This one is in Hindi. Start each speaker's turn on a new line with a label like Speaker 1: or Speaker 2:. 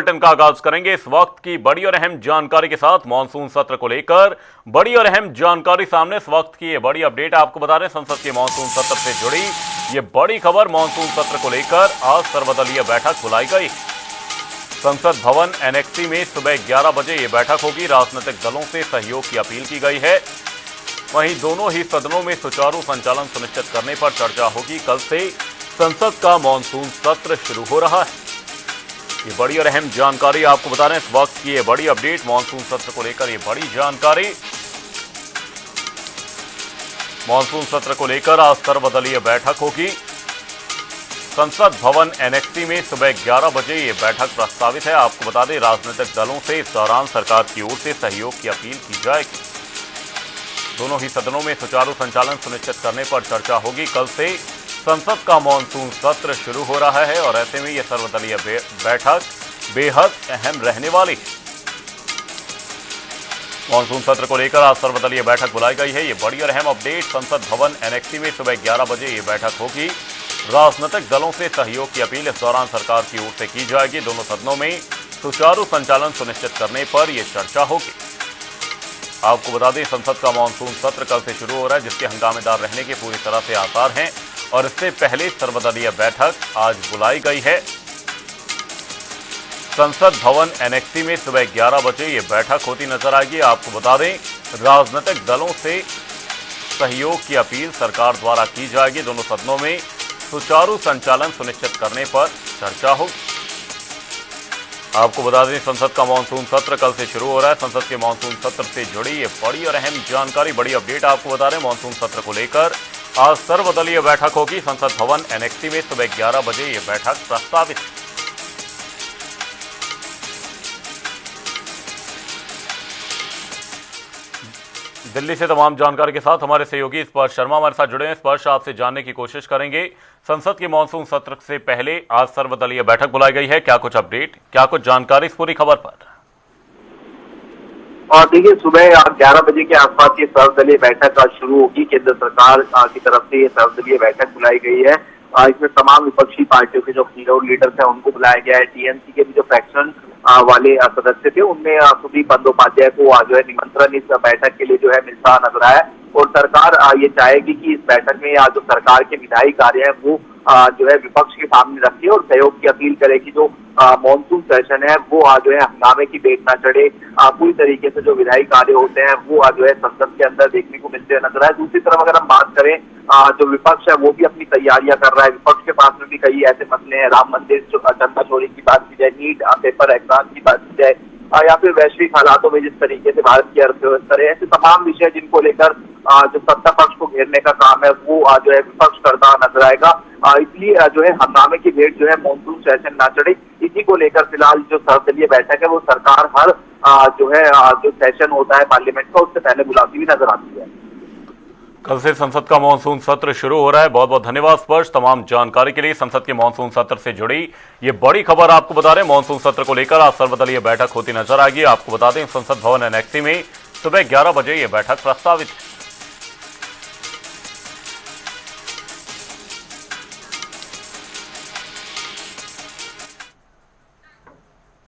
Speaker 1: बुलेटिन का आगाज करेंगे इस वक्त की बड़ी और अहम जानकारी के साथ। मॉनसून सत्र को लेकर बड़ी और अहम जानकारी सामने। इस वक्त की ये बड़ी अपडेट आपको बता रहे हैं, संसद के मॉनसून सत्र से जुड़ी ये बड़ी खबर। मॉनसून सत्र को लेकर आज सर्वदलीय बैठक बुलाई गई। संसद भवन एनेक्सी में सुबह 11 बजे ये बैठक होगी। राजनीतिक दलों से सहयोग की अपील की गई है। वहीं दोनों ही सदनों में सुचारू संचालन सुनिश्चित करने पर चर्चा होगी। कल से संसद का मॉनसून सत्र शुरू हो रहा है। ये बड़ी और अहम जानकारी आपको बता रहे हैं, इस वक्त की ये बड़ी अपडेट मॉनसून सत्र को लेकर ये बड़ी जानकारी। मॉनसून सत्र को लेकर आज सर्वदलीय बैठक होगी। संसद भवन एनेक्सी में सुबह 11 बजे ये बैठक प्रस्तावित है। आपको बता दें, राजनीतिक दलों से इस दौरान सरकार की ओर से सहयोग की अपील की जाएगी। दोनों ही सदनों में सुचारू संचालन सुनिश्चित करने पर चर्चा होगी। कल से संसद का मॉनसून सत्र शुरू हो रहा है और ऐसे में यह सर्वदलीय बैठक बेहद अहम रहने वाली है। मॉनसून सत्र को लेकर आज सर्वदलीय बैठक बुलाई गई है। ये बड़ी और अहम अपडेट। संसद भवन एनेक्सी में सुबह 11 बजे ये बैठक होगी। राजनीतिक दलों से सहयोग की अपील इस दौरान सरकार की ओर से की जाएगी। दोनों सदनों में सुचारू संचालन सुनिश्चित करने पर यह चर्चा होगी। आपको बता दें, संसद का मॉनसून सत्र कल से शुरू हो रहा है, जिसके हंगामेदार रहने के पूरी तरह से आसार हैं और इससे पहले सर्वदलीय बैठक आज बुलाई गई है। संसद भवन एनेक्सी में सुबह 11 बजे ये बैठक होती नजर आएगी। आपको बता दें, राजनीतिक दलों से सहयोग की अपील सरकार द्वारा की जाएगी। दोनों सदनों में सुचारू संचालन सुनिश्चित करने पर चर्चा होगी। आपको बता दें, संसद का मॉनसून सत्र कल से शुरू हो रहा है। संसद के मॉनसून सत्र से जुड़ी ये बड़ी और अहम जानकारी, बड़ी अपडेट आपको बता रहे हैं। मॉनसून सत्र को लेकर आज सर्वदलीय बैठक होगी। संसद भवन एनेक्सी में सुबह 11 बजे ये बैठक प्रस्तावित है। दिल्ली से तमाम जानकारी के साथ हमारे सहयोगी स्पर्श शर्मा हमारे साथ जुड़े हैं। स्पर्श, आपसे जानने की कोशिश करेंगे, संसद के मॉनसून सत्र से पहले आज सर्वदलीय बैठक बुलाई गई है। क्या कुछ अपडेट, क्या कुछ जानकारी इस पूरी खबर पर?
Speaker 2: और देखिए, सुबह 11 बजे के आसपास ये सर्वदलीय बैठक आज शुरू होगी। केंद्र सरकार की तरफ से ये सर्वदलीय बैठक बुलाई गई है। इसमें तमाम विपक्षी पार्टियों के जो हीरो लीडर्स हैं उनको बुलाया गया है। टीएमसी के भी जो फ्रैक्शन वाले सदस्य थे उनमें सुदीप बंदोपाध्याय को जो है निमंत्रण इस बैठक के लिए जो है मिलता नजर आया। और सरकार ये चाहेगी कि इस बैठक में जो सरकार के विधायी कार्य है वो जो है विपक्ष के सामने रखे और सहयोग की अपील करे कि जो मॉनसून सेशन है वो जो है हंगामे की बेट ना चढ़े। पूरी तरीके से जो विधायी कार्य होते हैं वो जो है संसद के अंदर देखने को मिलते नजर आए। दूसरी तरफ अगर हम बात करें, जो विपक्ष है वो भी अपनी तैयारियां कर रहा है। विपक्ष के पास में भी कई ऐसे मसले हैं, राम मंदिर जो चंदा चोरी की बात की जाए, नीट पेपर एग्जाम की बात की जाए, या फिर वैश्विक हालातों में जिस तरीके से भारत की अर्थव्यवस्था है, ऐसे तमाम विषय जिनको लेकर जो सत्ता पक्ष को घेरने का काम है वो जो है विपक्ष करता नजर आएगा। इसलिए जो है हंगामे की भेंट जो है मॉनसून सेशन ना चढ़े, इसी को लेकर फिलहाल जो सर्वदलीय बैठक है वो सरकार हर जो है जो सेशन होता है पार्लियामेंट का उससे पहले बुलाती हुई नजर आती है।
Speaker 1: कल से संसद का मॉनसून सत्र शुरू हो रहा है। बहुत बहुत धन्यवाद स्पर्श तमाम जानकारी के लिए। संसद के मॉनसून सत्र से जुड़ी ये बड़ी खबर आपको बता रहे हैं। मॉनसून सत्र को लेकर आज सर्वदलीय बैठक होती नजर आएगी। आपको बता दें, संसद भवन एनेक्सी में सुबह 11 बजे ये बैठक प्रस्तावित है।